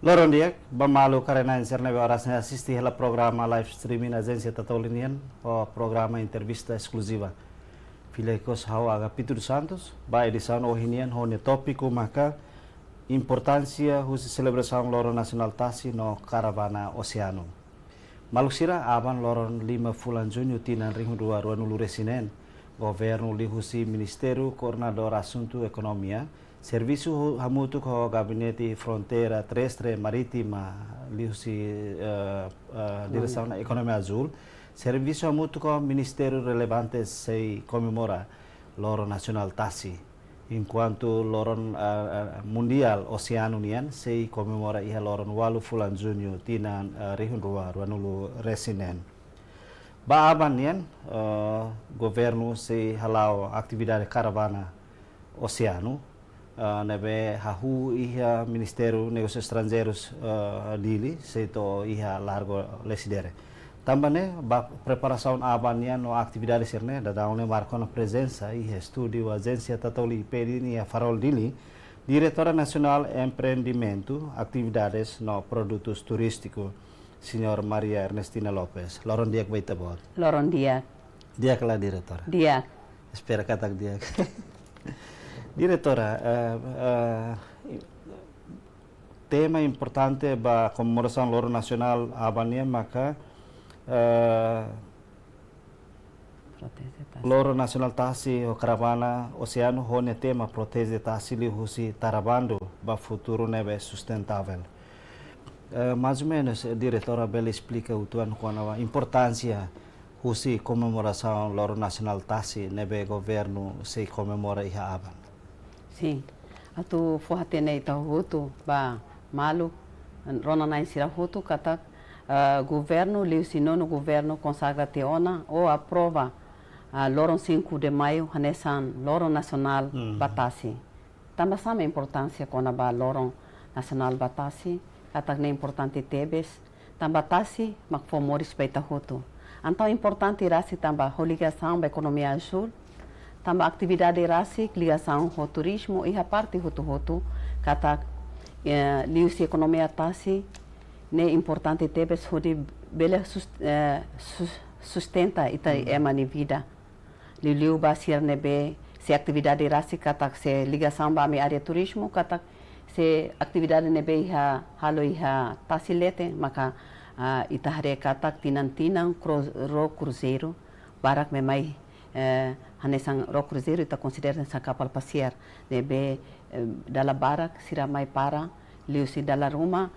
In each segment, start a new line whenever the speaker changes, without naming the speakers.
Loron dia, bamalu karena inserne orasnya assisti hela programa live streaming agência Tatolinian, o programa entrevista exclusiva. Filecos hau aga Pitur Santos, ba edição ohinian hone tópico maka importância husi celebração Loron Nacional Tasi no Caravana Oceano. Malusira aban Loron 5 Fulan Junho tinan ringu 2 nulu resinen, governo lihusi Ministério Coordenador Assunto Economia, Serviço hamutu ko Gabinete Fronteira Terrestre Marítima lihusi direção na Economia Azul, Serviço hamutu ko Ministério Relevante se comemora Loron Nacional Tasi, enquanto Loron Mundial Oceano nian se comemora iha Loron 8 Fulan Junho tinan rihun 2 nulu resinen. Baaban nian governo se halau atividade caravana Oceano nebe hahu iha Ministério Negócios Estrangeiros dili seito iha largo lesidere. Também ba preparação aban no atividade serne da daune marco na presença iha estúdio agência Tatoli pedini a farol dili diretora nacional empreendimento atividades no produtos turísticos Senhor Maria Ernestina Lopes. Loron dia baita bot.
Loron dia.
Dia kala diretora.
Dia.
Espera katak dia. Diretora, tema importante ba comemoração Loron Nacional abania maka Loron Nacional Tasi o Caravana Oceano hone tema protege tasi li husi tarabando ba futuro neve sustentável. Mais ou menos, diretora Bela explica o tuan com a importância husi comemoração Loron Nacional Tasi nebe governo se comemora iha aban.
Sim, atu forratene ita hutu ba malu rona na insira hutu kata governo liu sinono governo consagra teona ou aprova Loron 5 de maio hanesan Loron Nacional Batasi. Também sama importância com a ba Loron Nacional Batasi kata ne importante tebes tambatasi makfomoris peita hutu. Então importante irasi tamba ligação ba economia azul. Também atividade rasi ligação ao turismo e a parte hutu kata liusi economia tasi ne importante tebes hudi bela sustenta ita emani vida liu basir nebe se atividade rasi kata se ligação ba mi área turismo kata se atividade nebe iha halo iha tasilete maka ita hare kata tinan ro cruzeiro barak me mai hanesang ro cruzeiro ita considera sa kapal pasier nebe dala barak sira mai para liu si dala ruma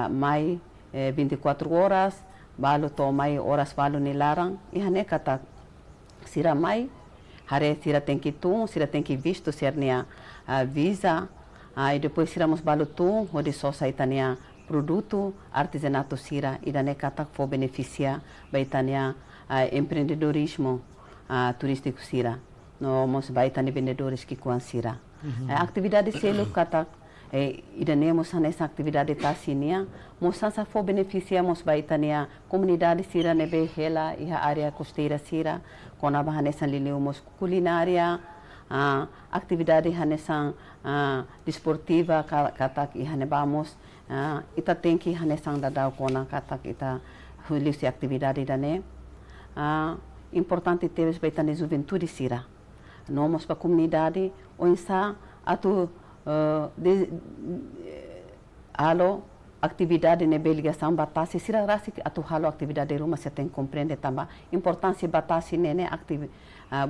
mai 24 horas balu to mai horas balu ni larang ihane kata sira mai hare sira tem que sira tem que visto sernia visa e depois tiramos balutum, onde só saitania produto artesanato sira e dane kata for beneficiar baitania empreendedorismo turístico sira. No mos baitani vendedores que com sira. Atividade selo kata e danemos nessa atividade tasinia, moçança for beneficiar mos baitania comunidade sira nebe hela e a área costeira sira, com a nessa liliumos culinária atividade hanesan desportiva katak ihanebamos ita tem que hanesan dadau kona katak ita hulisi atividade dane importante teves baitane juventude sira nomos pa comunidade onsa atu alo atividade nebe ligação batasi sira rasi atu halo atividade rumah se tem compreende tamba importância batasi nene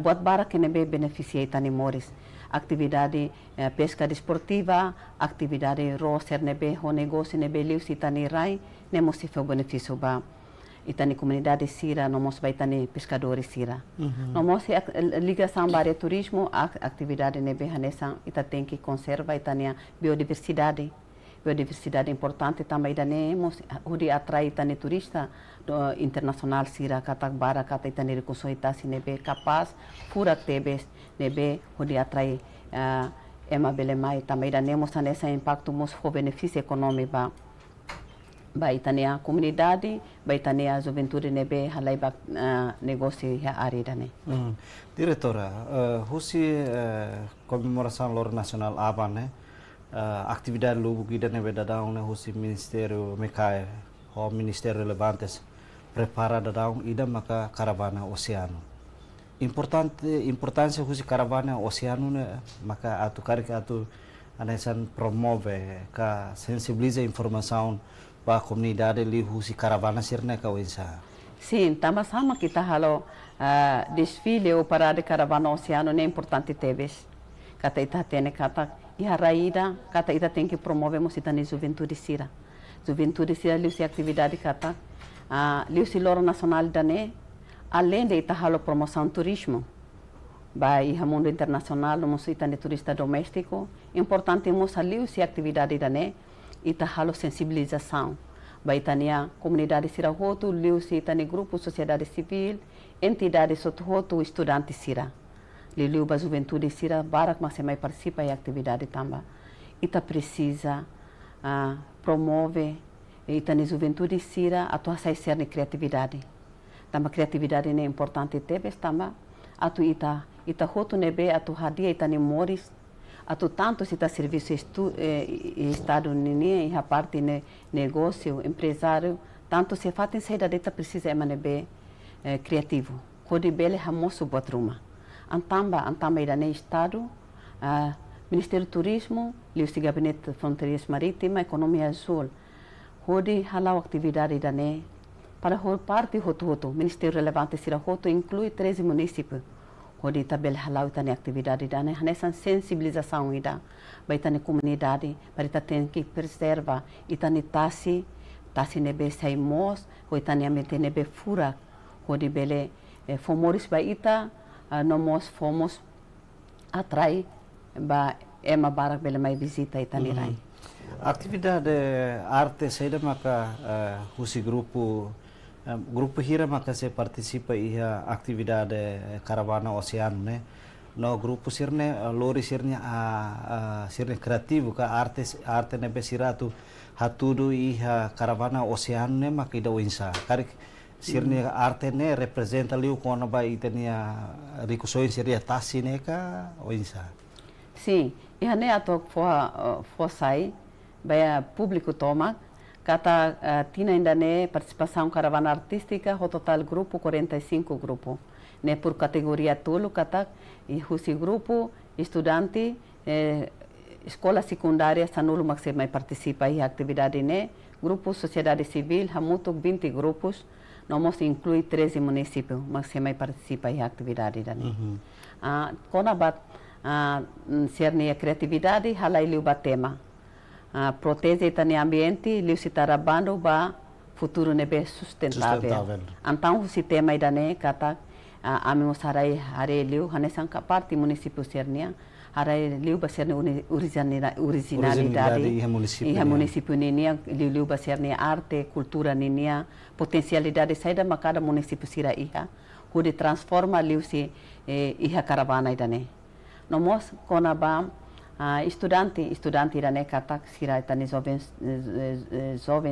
buat bara que nebe beneficiei tani moris atividade pesca desportiva atividade roser nebe ho negócio nebe liu si tani rai nemos se foi benefício ba itani comunidade sira nomos vai tani pescadores sira nomos ligação bare turismo atividade nebe hanesan ita tem que conserva itania biodiversidade importante também danemos onde atrai tani turista internacional sira katak bara kata itani reconsoita si nebe capaz fura tebes nebe onde atrai ema belemai também danemos nessa impacto mos for benefício econômico ba itania comunidade ba itania juventude nebe halai ba negócio ya área dane.
Diretora, husi comemoração Loron Nacional aban atividade lubu que nebe dadão né o ministério mecai o ministério relevantes prepara dadão ida maka caravana oceano importância husi caravana oceano né maka atu karika atu anesan promove ka sensibiliza informação para a comunidade li husi caravana sirne ka wensa.
Sim, sama kita halo desfile ou parada de caravana oceano é importante teves. Kata ita tene kata iha raida kata ita tem que promovemos ita ni juventude sira. Juventude sira liu si atividade kata liu si loro nacional dane além de ita halo promoção turismo. Ba iha mundo internacional nos ita ni turista doméstico, importante mos liu si atividade dane ita halo sensibilização. Ba ita ni a comunidade sira hotu liu si ita ni grupo sociedade civil, entidade soto hotu estudante sira. Liu ba juventude sira barak mas mai participa em atividade tamba. Ita precisa promove ita ni juventude sira atua sai ser ni criatividade. Tamba criatividade é importante tebes tamba atu ita hotu nebe atu hadia ita ni moris atu tanto ita serviço estado nini e a parte negócio empresário tanto se fatem saída dita precisa emanebe criativo. Kodi bele hamoso botruma. Antamba irane Estado, Ministério do Turismo, Liu Gabinete de Fronteiras Marítimas, Economia Azul. Hodi halau atividade irane para parte hotu, Ministério relevante sira hotu inclui 13 municípios. Hodi tabel halau itane atividade irane, hanesan sensibilização ida, ba itane comunidade, para ita tem que preservar itane tasi nebe saimos, ho itane amete nebe furak, hodi bele fomores ba ita nós fomos atrai ba ema barak bela mai visita itanirai.
Atividade arte saída maka husi grupo hira maka se participa iha atividade caravana oceano né no grupo sirne lori sirne sirne kreativo ka arte nebe siratu hatudu iha caravana oceano né maka ida winsa karik sirne arte ne representa liu kona ba itania rikusoin seria tasi ne ka oinsa.
Sim, e hane ato for sai ba público toma kata tina ainda ne participação caravana artística o total grupo 45 grupo ne por categoria tolo kata e husi grupo estudante escola secundária sanulo maxima participa em atividade ne grupo sociedade civil hamuto 20 grupos. Nós inclui 13 municípios, mas se mais participa em atividade dali. Quando ser a criatividade, halai liu ba tema. Protege o ambiente, liu se tarabando ba futuro nebe sustentável. Então, se tema idane kata amimos harai liu, hanesan ka parte município sernia, harai liu ba ser originalidade iha município ninia liu ba ser arte, cultura ninia, potencialidade saída ma cada município sira iha, hude transforma liu se iha caravana idane. Nomos kona ba estudante idane kata sira itani jovem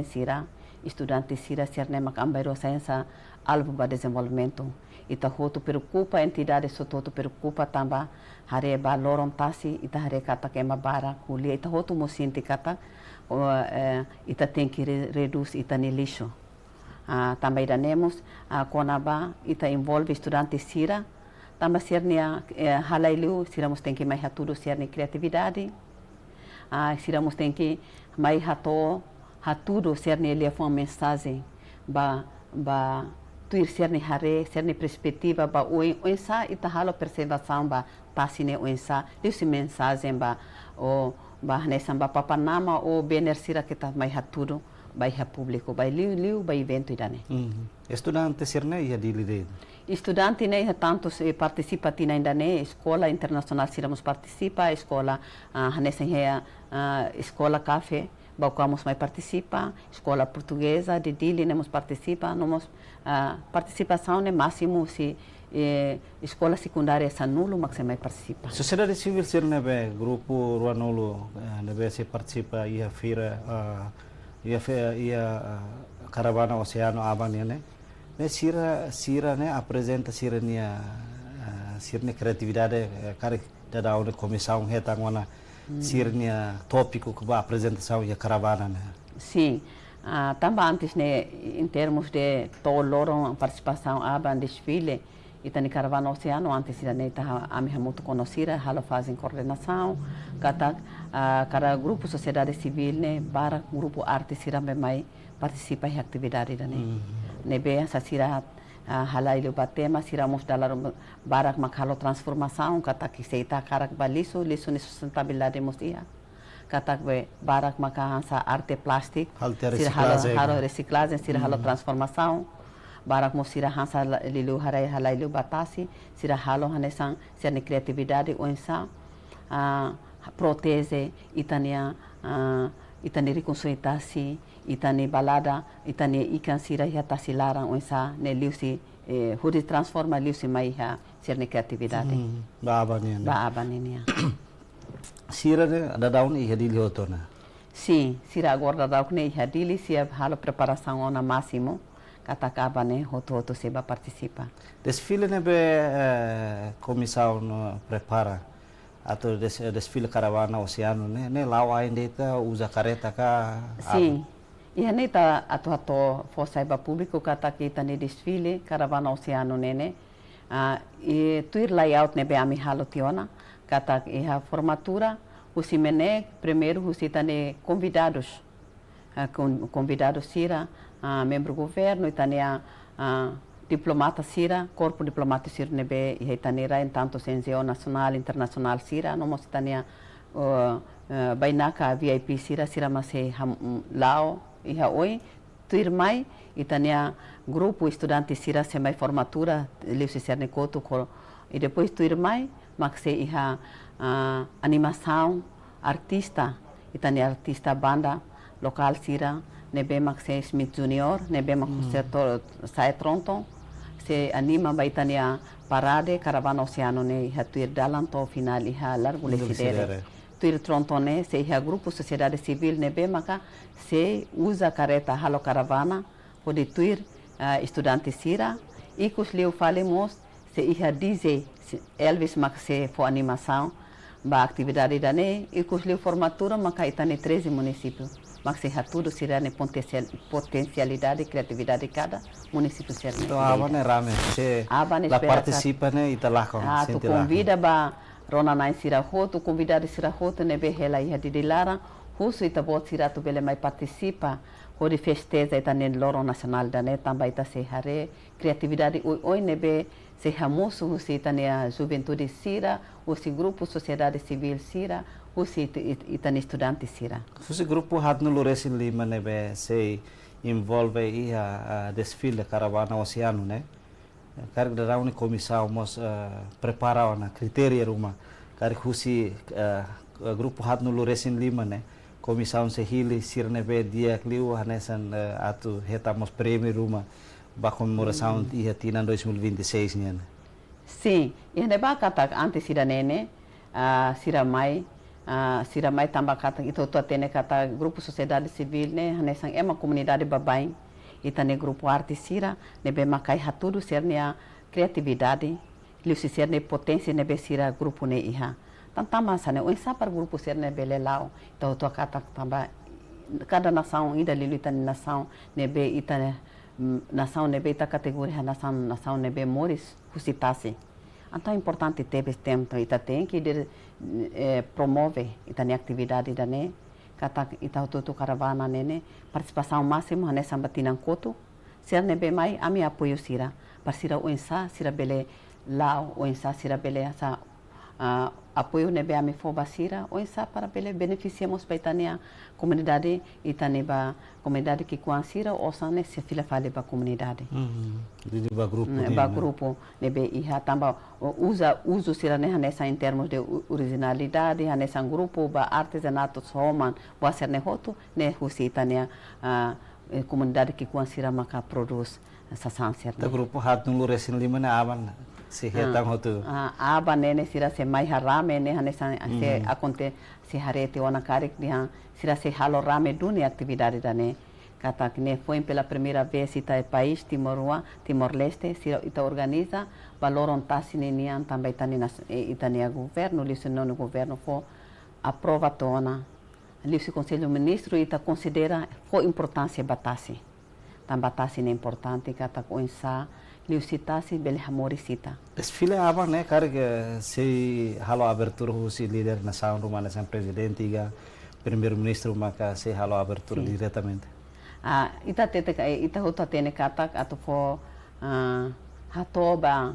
sira, estudante sira serne mak ambairo sainsa alvo ba desenvolvimento. Ita hotu preocupa entidade sototo preocupa tamba hare ba loron tasi ita hare kata kema bara kulia ita hotu mosinti kata ita tem que reduz ita ni lixo. Tamba iranemos kona ba ita envolve estudante sira tamba sernia halailu siramos tem que mais tudo serni criatividade. Siramos tem que mais hatudo serni levar uma mensagem ba tuir serni hare serni perspectiva ba oensa ita halo percepção ba tasine oensa liu mensagem ba o ba nessa ba papanama o bener sira kita mai haturo ba iha público ba liu ba evento idane.
Estudante sirne ia dilide.
Estudante ne tanto se participa tina indane escola internacional siramos participa escola nessa escola café Baucamos mais participa, escola portuguesa de Dili nemos participa, nós participação é máximo se escola secundária é nulo, mas mais participa.
Sociedade civil ser nebe grupo Ruanulo nebe se participa ia feira ia caravana oceano abania né sira né apresenta sirnia criatividade cara da comissão retangwana sirnia tópico que a apresentação e a caravana, né?
Sim. Também antes, né, em termos de toda a participação aba desfile, e também caravana oceano, antes né, a minha muito conhecida, ela fazem coordenação, cada grupo sociedade civil, né, para grupo arte sira mais participa em atividade, né, nebe essa sira hala ilu batema sira mos dalar barak makhalo transformação, kata que seita karak baliso liso ni sustentabilidade mos ia. Katak be barak maka sa arte plastik sira halo reciclagem sira halo transformação barak mo sira hansa lilu harai halailu batasi sira halo hanesan sira criatividade onsa protege itania itani reconstruitasi itani balada itani ikan sira yatasi larang onsa ne liusi huri transforma liusi mai ha sira criatividade ba nenia
Sira da daun e hadili hotona.
Sim, sira agora da daun e hadili se halo preparação ona máximo katakaba ne hoto seba participa.
Desfile ne be comissão prepara atau desfile caravana oceano ne lau ainda eta usa careta ka.
Sim. E a neta atu força eba público katakita ne desfile caravana oceano ne e tuir layout ne be ami halo tiona. Kata a formatura, o Simene, primeiro, o Citane convidados, convidados Sira, membro do governo, e também diplomata Sira, corpo diplomata Sira Nebe, e Itaneira, em tanto Senzeo Nacional, Internacional Sira, não mostra também Bainaka, VIP Sira, Sira Mase Lao, e Haoi, Tuirmai, e também grupo estudante Sira, semai formatura, Leuce Cernecoto, e depois Tuirmai, mas iha animação artista itani artista banda local sira nebe maxe Smith Junior nebe maxe sai Toronto se anima baitani a parade caravana oceano ne iha tuir dalam to final iha largo lesidere tuir Toronto ne se iha grupo sociedade civil nebe maka se usa careta halo caravana pode tuir estudante sira ikus leu falemos se iha DJ Elvis Maxe for animação, ba atividade da ne e cusleu formatura maka itane 13 municípios. Maxe ha tudo sira ne potencialidade e criatividade de cada município ser ne.
Então abane rame se la participa ne italako.
Tu convida ba rona na sira hoto, convidado sira hoto ne be hela ia de lara, husu itabot sira tu bele mai participa. Hori festeja itane loro nacional da ne também ita se hare criatividade oi nebe se hamoso husi itane a juventude sira, husi grupo sociedade civil sira, husi itane estudante sira.
Husi grupo hat no Loresin Lima nebe se envolve a desfile caravana oceano né. Carga da rauni comissão mos prepara na critério ruma. Carga husi grupo hat no Loresin Lima né. Comissão se hili sirnebe dia kliu hanesan atu retamos prêmio ruma ba comemoração ia tina 2026 né.
Sim, e neba kata antes sira nene sira mai tamba kata itu tu atene kata grupo sociedade civil ne hanesan ema comunidade babai itane grupo arte sira nebe makai hatudu sernia criatividade liu se serne potência nebe sira grupo ne iha tantama sana o para grupo ser ne belelau então to kata tamba cada nação ainda lilita nação nebe ita nação nebe ita categoria nação nebe moris husitasi então é importante ter esse tempo ita tem que promove ita ne atividade da ne kata ita tu caravana nene participação máxima nessa batinan koto ser nebe mai ami apoio sira para o ensa sira bele lao o ensa sira bele essa apoio nebe ami foba sira o ensa para bele beneficiamos baitania comunidade itaneba comunidade que conhecira ou sane se fila fale ba comunidade ba grupo nebe iha tamba uso sira nessa em termos de originalidade nessa grupo ba artesanato soman ba ser nehoto ne husitania comunidade que conhecira maka produz essa sancer
o grupo hat no Loresin Lima na aban se retang hotu
aba nene sira se mai harame ne hanesa se aconte se harete ona karek dia sira se halo rame dune atividade da ne kata que ne foi pela primeira vez ita é país Timor-Leste sira ita organiza valoron tasine nian também itania governo licenou no governo for aprova tona. Ali o Conselho Ministro ita considera foi importância batasi. Tam batasi é importante kata coinsa liu citasi bele hamori cita.
Desfile apa né, cara, que se halo abertura se líder nação rumana, sem presidente e primeiro-ministro, maka se halo abertura diretamente.
Ita tete ita hota tene kata atau fo hatoba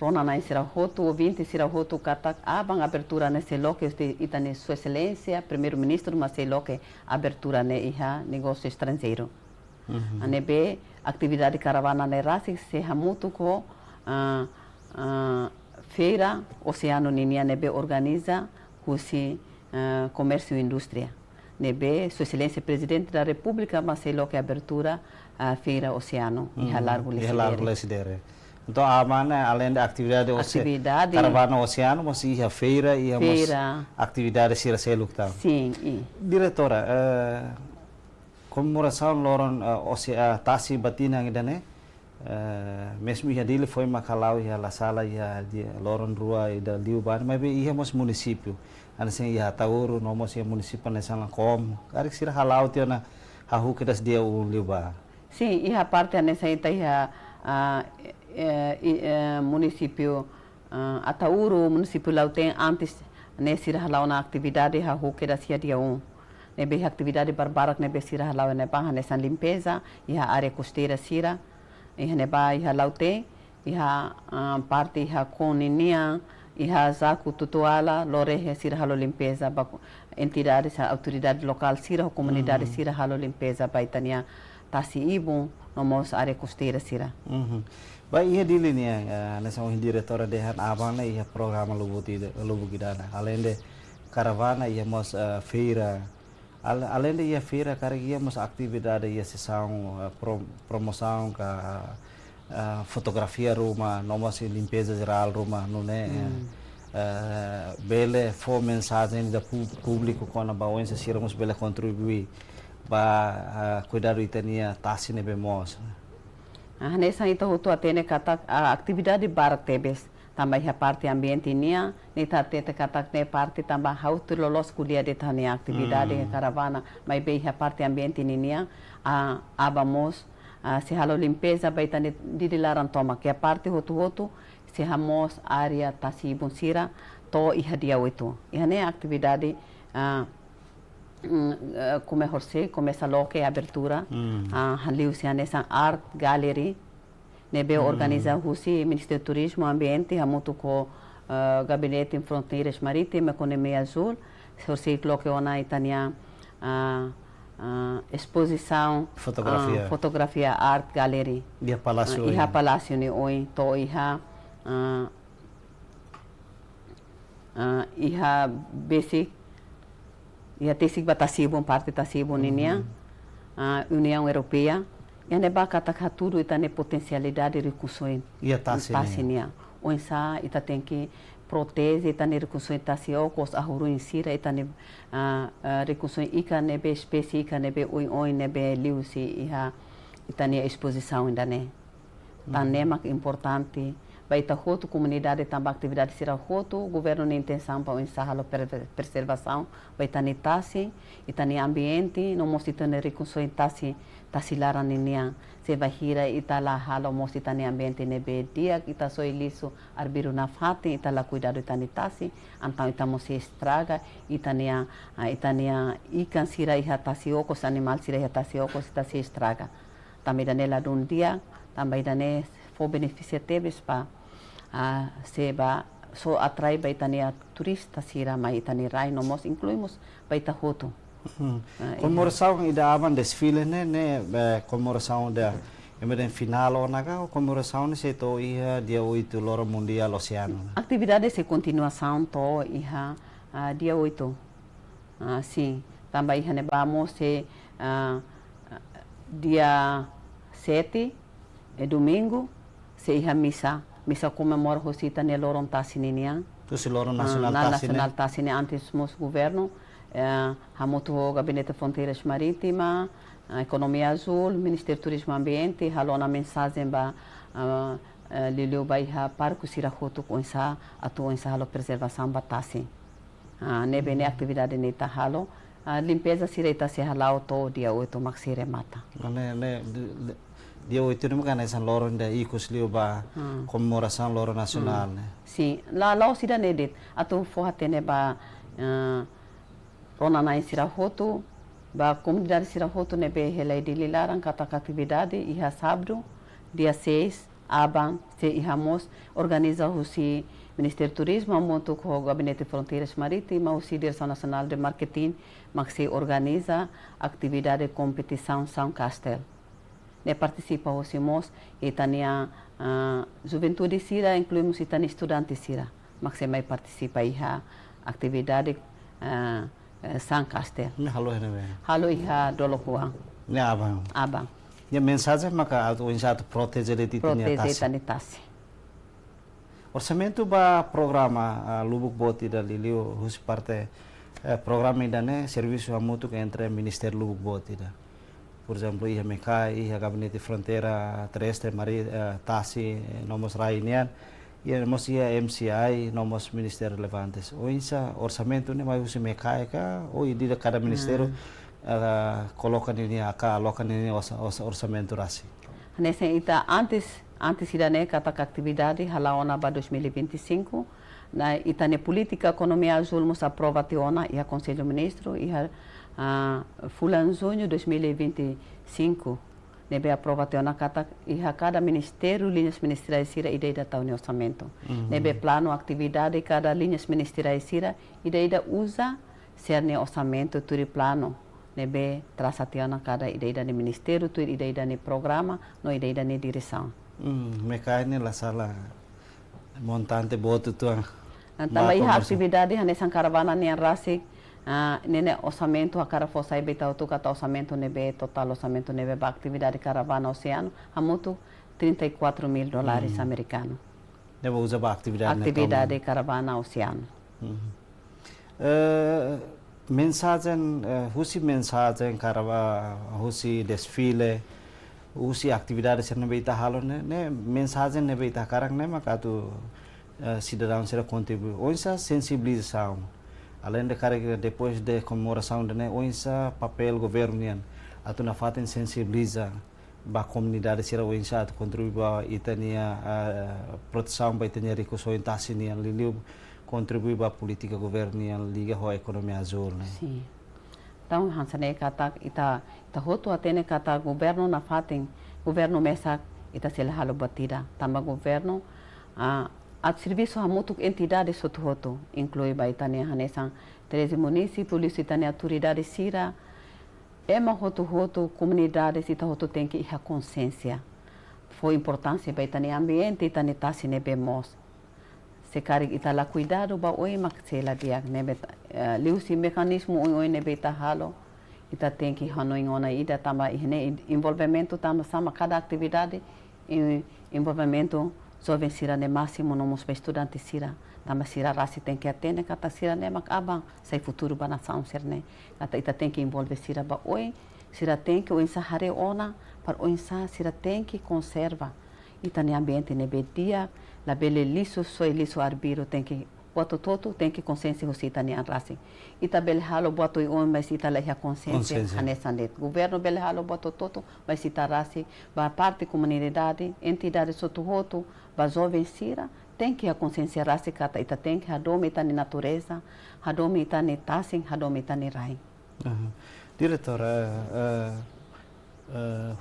rona na sira hotu ouvinte sira hotu kata abang abertura nesse loque ita ne sua excelência primeiro-ministro mas se loque abertura ne iha negócio estrangeiro. Anebe atividade caravana ne rasi se hamutu ko feira oceano ninia nebe organiza kusi comércio e indústria. Nebe sua excelência presidente da república mas se loque abertura feira oceano iha largo
lesidere. Então, a mana, além da atividade caravana oceano, mas ia feira e atividade sira selukta.
Sim.
Diretora, comemoração loron tasi batina ainda né? Mesmo ia dele foi Macalau ia la sala ia loron rua e da Liuban, mas ia mos município. Anse ia Tauru, não mos ia município nessa lá como. Cara que sira halau tio na hahu que das dia o Liuban.
Sim, ia parte nessa ia município Atauro, município Lauteng antes nesse halau na atividade hahu que da sia dia nebe atividade barbarak nebe sira halau neba nessa limpeza iha área costeira sira iha neba iha Lauteng iha parte iha koninia iha zaku tutuala lore sira halau limpeza entidades autoridade local sira comunidade sira halau limpeza baitania tasi ibung nomos área costeira sira.
Ba ia dili nia nessa diretora dehan abana ia programa lubu gidana. Além de caravana ia mos feira. Além de ia feira cara ia mos atividade ia sessão promoção ka fotografia rumah, nomos limpeza geral rumah no né. Bele for mensagem da público quando bawense siramos bele contribuir ba cuidado itania tasi nebe mos.
Nessa ita hotu atene kata atividade barak tebes tambah a parte ambiente nia nita tete kata ne parte tambah hautu lolos kuliah de tania atividade caravana mai be a parte ambiente nia abamos se halo limpeza baitane didilaran toma que a parte hotu se hamos área tasi bunsira to iha dia oito ihane atividade como José começa logo a abertura hanliu se nessa art gallery nebe organiza o Ministério do Turismo Ambiente hamutu ko gabinete em fronteiras marítimas com EME Azul José logo ona itania exposição fotografia art gallery iha palácio ne oi to iha basic ia tesik batasibon parte tasibon ninia União Europeia e neba kata haturu itane potencialidade recursos
ia tasinia
onsa ita tem que protege itane recursos tasio kos ahuru insira itane recursos ika nebe espécie ika nebe oi nebe liusi iha itane exposição ainda né tanema importante vai estar outra comunidade também atividade será outra o governo tem intenção para ensaiar preservação vai estar nitasi itani ambiente não mostra itani recursos tasi lara ninia se vai hira itala halo mostra itani ambiente nebe dia kita soi liso arbiru na fati itala cuidado itani tasi então itamos se estraga itania ikan sira iha tasi okos animal sira iha tasi okos ita se estraga também danela dun dia também dane for beneficia tebes pa seba so atrai baitania turista sira mai itani rai nomos incluímos baita hoto.
Comemoração ida aban desfile né comemoração da emergência final ou naga comemoração nesse to ia dia 8 loro mundial oceano.
Atividade se continuação to ia dia 8. Sim, também ia vamos se dia 7 é domingo se ia missa comemora Rosita ne loron tasininia.
Tu se loron nacional
nacional tasine antes mos governo hamoto gabinete fronteiras marítima economia azul Ministério do Turismo Ambiente halona mensagem ba liliu ba iha parco sira hoto com essa atu essa halo preservação batasi nebe ne atividade ne ta halo. Limpeza sira ita se halau to dia 8 maksire mata.
Dia 8 ni bukan essa loro ainda ikut liu ba comemoração loro nacional, né?
Sim, lá sira nedet atu forra tene ba rona na sira hotu ba comunidade sira hotu nebe helai de lilaran kata atividade iha sábado dia 6 aban se ihamos organiza husi Ministério do Turismo, monto com o Gabinete de Fronteiras Marítimas, o Direção Nacional de Marketing, mas se organiza atividade de competição São Castel. Ne participa os irmãos e tania juventude sira, incluímos e tania estudante sira, mas se mais participa aí a atividade São Castel. Halo iha dolokuang.
Ne abang.
Abang.
E a mensagem maka o injato proteger
tasi.
Orçamento ba programa Lubuk Boti da Liliu hus parte programa ainda né serviço mútuo entre Ministério Lubuk Boti da. Por exemplo, ia Mecai, ia Gabinete de Fronteira Terrestre, Tasi, nomos Rainian, ia nomos ia MCI, nomos Ministério Relevantes. O insa orçamento né mais hus Mecai ka, ou de cada ministério coloca nini aka aloca nini orçamento rasi.
Nessa ita antes irane kata atividade halaona ba 2025 na itane política economia azul mos aprova teona e a Conselho Ministro e fulan junho 2025 nebe aprova teona kata e cada ministério linhas ministeriais sira ideia da taune orçamento nebe plano atividade cada linhas ministeriais sira ideia usa serne orçamento turi plano nebe traça teona cada ideia de ministério turi ideia de programa no ideia de direção.
Mecai ni la sala montante boto tuang.
Também a atividade nessa caravana nem rasi nene orçamento a cara fosse aí beta o kata orçamento nebe total orçamento nebe ba atividade caravana oceano a muito $34 mil americanos.
Nebe usa ba
atividade caravana oceano.
Mensagem mensagem caravana husi desfile usi atividade ser nebe ita halo ne mensagem nebe ita karang ne maka tu cidadão será contribuir onça sensibilização além de cara depois de comemoração de né onça papel governo nian atu na faten sensibiliza ba comunidade será onça atu contribuir ba itania proteção ba itania recurso intasi nian liliu contribuir ba política governo nian liga ho economia azul né.
Sim. Então, hansane kata ita hotu atene kata governo na faten governo mesa ita sela halo batida tamba governo a serviço a muito entidade soto hotu inclui ba itane hanesan 13 municípios itane autoridade sira ema hotu comunidades ita hotu tem que ir a consciência foi importância ba itane ambiente itane tasi nebemos se kari ita la cuidado ba oi maksela dia nebe liusi mecanismo oi nebe ita halo ita tem que hanoi ona ida tama ihne envolvimento tama sama cada atividade envolvimento jovem sira ne máximo nomos para estudante sira tama sira rasi tem que atender kata sira ne mak abang sai futuro ba nação serne kata ita tem que envolver sira ba oi sira tem que o insahare ona para o insa sira tem que conserva ita ne ambiente nebe dia la bele liso soy liso arbiro tem que boto toto tem que consciência hosita ni anrasi ita bele halo boto on mas ita la consciência anessa net governo bele halo boto toto mas ita rasi ba parte comunidade entidade soto hoto ba jovem sira tem que a consciência rasi kata ita tem que hadome ita ni natureza hadome ita ni tasin hadome ita ni rai.
Diretor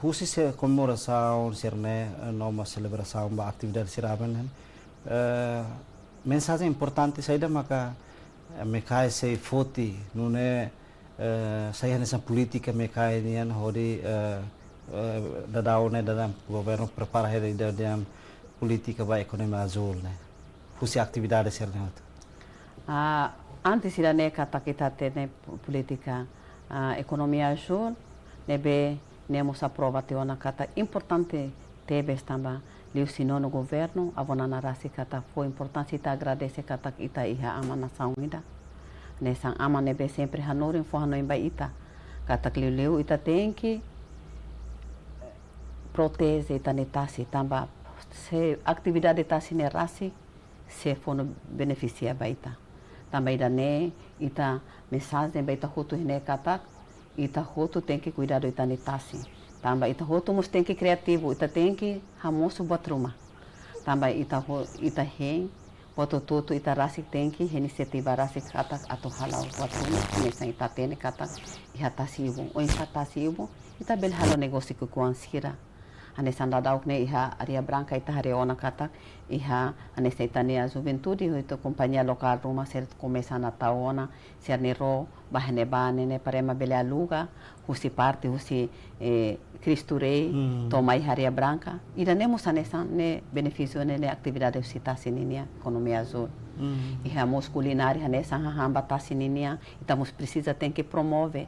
husi se comemoração serne numa celebração ba atividade siraban mensagem importante saída maka mekai sei foti nune saya nessa política mekai nian hodi dadau ne dalam governo prepara hede dalam política ba economia azul ne husi atividade serne
antes ira ne kata kita tene política economia azul nebe nemos aprova teona kata importante tebe estamba liu sino no governo avonana rasi kata foi importante ita agradece kata ita iha ama nação ida nessa ama nebe sempre hanorin fo hanoin ba ita kata liu ita tem que protege ita netasi tamba se atividade tasi ne rasi se for no beneficia ba ita também dane ita mensagem bem ita hutu hine katak ita hutu tem que cuidar do ita netasi também ita hutu mus tem que criativo ita tem que hamoso buat rumah também ita hen boto tutu ita rasi tem que inisiativa rasi katak atau halau buat rumah nessa ita tene katak iha tasibo o iha tasibo ita bel halo negócio com ansira anessa dadau ne iha aria branca ita hareona katak iha anessa itania juventude ito companhia local rumah ser começa na taona ser nero bahne bane ne parema bele aluga husi parte husi cristurei tomai haria branca ira nemos anessa ne benefício ne atividade usita sininia economia azul iha mos culinária anessa hamba tasininia estamos precisa tem que promover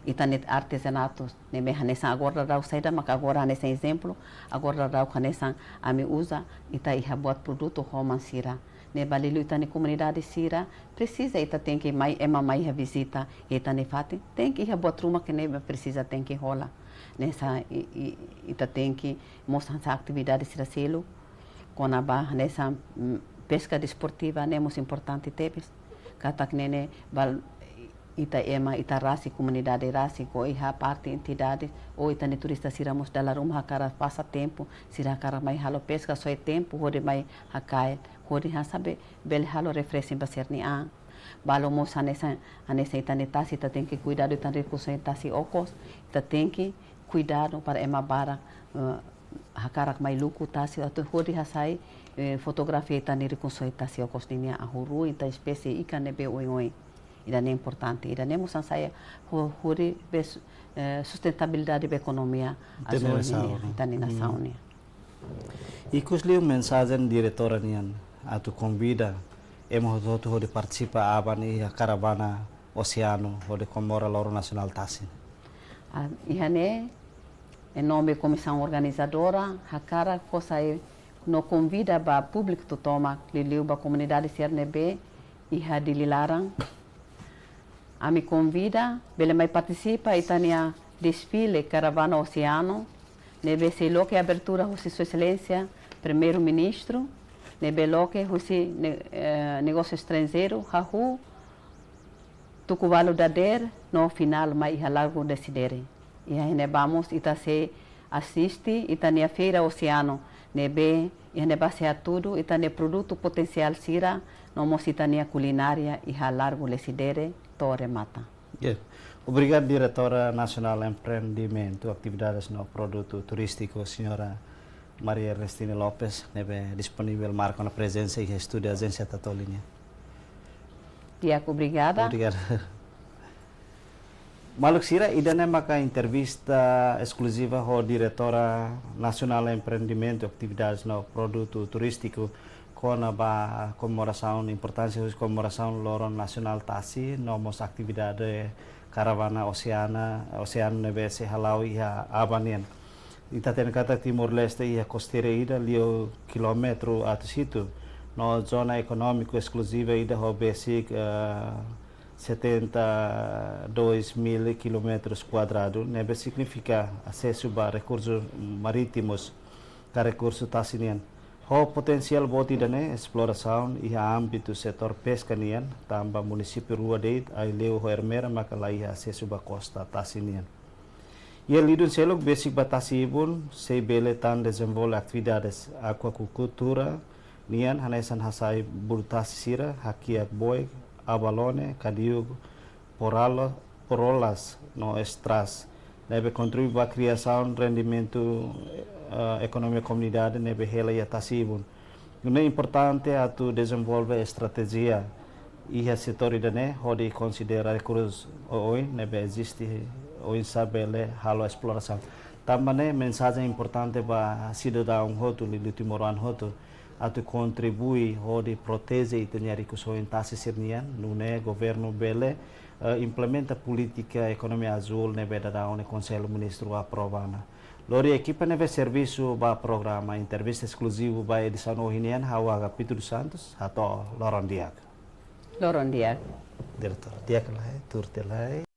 itanet artesanatos ne me hanessa agora rau saída mas agora nesse exemplo agora rau hanessa ami usa ita iha buat produto roman sira ne balilu ita ne comunidade sira precisa ita tem que mai mai visita ita ne fati tem que iha buat rumah que ne precisa tem que rola nessa ita tem que mostrar essa atividade sira selo com a barra nessa pesca desportiva ne muito importante tepes katak nene ita ita rasi comunidade rasi ko iha parte entidade ou ita ne turista siramos dala rumah cara passa tempo sira cara mai halo pesca só é tempo hode mai hakai hode ha sabe bel halo refreshing baserni a balo mo sanessa ita netasi ita tem que cuidar do ita recurso tasi okos ita tem que cuidar para ema bara hakarak mai luku tasi atau hode ha sai fotografia ita ne recurso tasi okos ninia ahuru ita espécie ikan nebe oi ida é importante ida nemos saya hori sustentabilidade da economia azul tani na sauni
ikusliu mensagem diretora nian atu convida emo hotu hodi participa abani a caravana oceano hodi comemora loro nacional tasin
ihane em nome da comissão organizadora hakara kosai no convida ba público to toma liliu ba comunidade CRNB iha dililarang a me convida, bele mai participa itania desfile Caravana Oceano, nebe se loque abertura husi Sua Excelência Primeiro Ministro, nebe loque husi negócio estrangeiro, hahu tukuvalo dader no final mai halargo decidere. E aí vamos ita se assiste itania feira Oceano, nebe e neba se tudo itania produto potencial sira, no mos itania culinária e halargo decidere. Torre Mata.
Yeah. Obrigado, Diretora Nacional Empreendimento, Atividades no Produto Turístico, Senhora Maria Ernestina Lopes, nebe disponível marca na presença e estudo da Agência Tatolinha.
Tiago, obrigada.
Obrigado. Maluk sira, ida maka entrevista exclusiva com a Diretora Nacional Empreendimento, Atividades no Produto Turístico, com a comemoração, importância da comemoração Loro Nacional Tasi, nomos atividade Caravana Oceano nebe se halau ia abanian. Ita ten kata Timor-Leste ia costeira ida lio kilometro ato situ, no zona econômico exclusiva ida ho basic 72.000 km quadrados, nebe significa acesso a recursos marítimos, ka recurso tasinian. O potensial boti dane exploração e a âmbito setor pesca nian tamba município Rua Deit ai leu ho hermera maka lai acesso ba costa tasinian. E lidun selok basic batasibun se bele tan desenvolve atividades aquacultura nian hanesan hasai burtas sira hakiak boy abalone kadiu porolas no estras deve contribuir para a criação rendimento economia comunidade nebe hela ya tasibun. É importante a tu desenvolver estratégia e a setor idane hodi considera recursos oi nebe existe oi sabele halo exploração. Também mensagem importante para cidadão hotu li timoran hotu a tu contribui hodi protege e tenha recursos em tasi sirnian nune governo bele implementa política economia azul nebe da one conselho ministro aprovana. Lori equipa neve serviço ba programa entrevista exclusivo ba edição ohinian hawa Pedro Santos atau Loron Diak.
Loron Diak.
Diretor Diak lah, turte lah.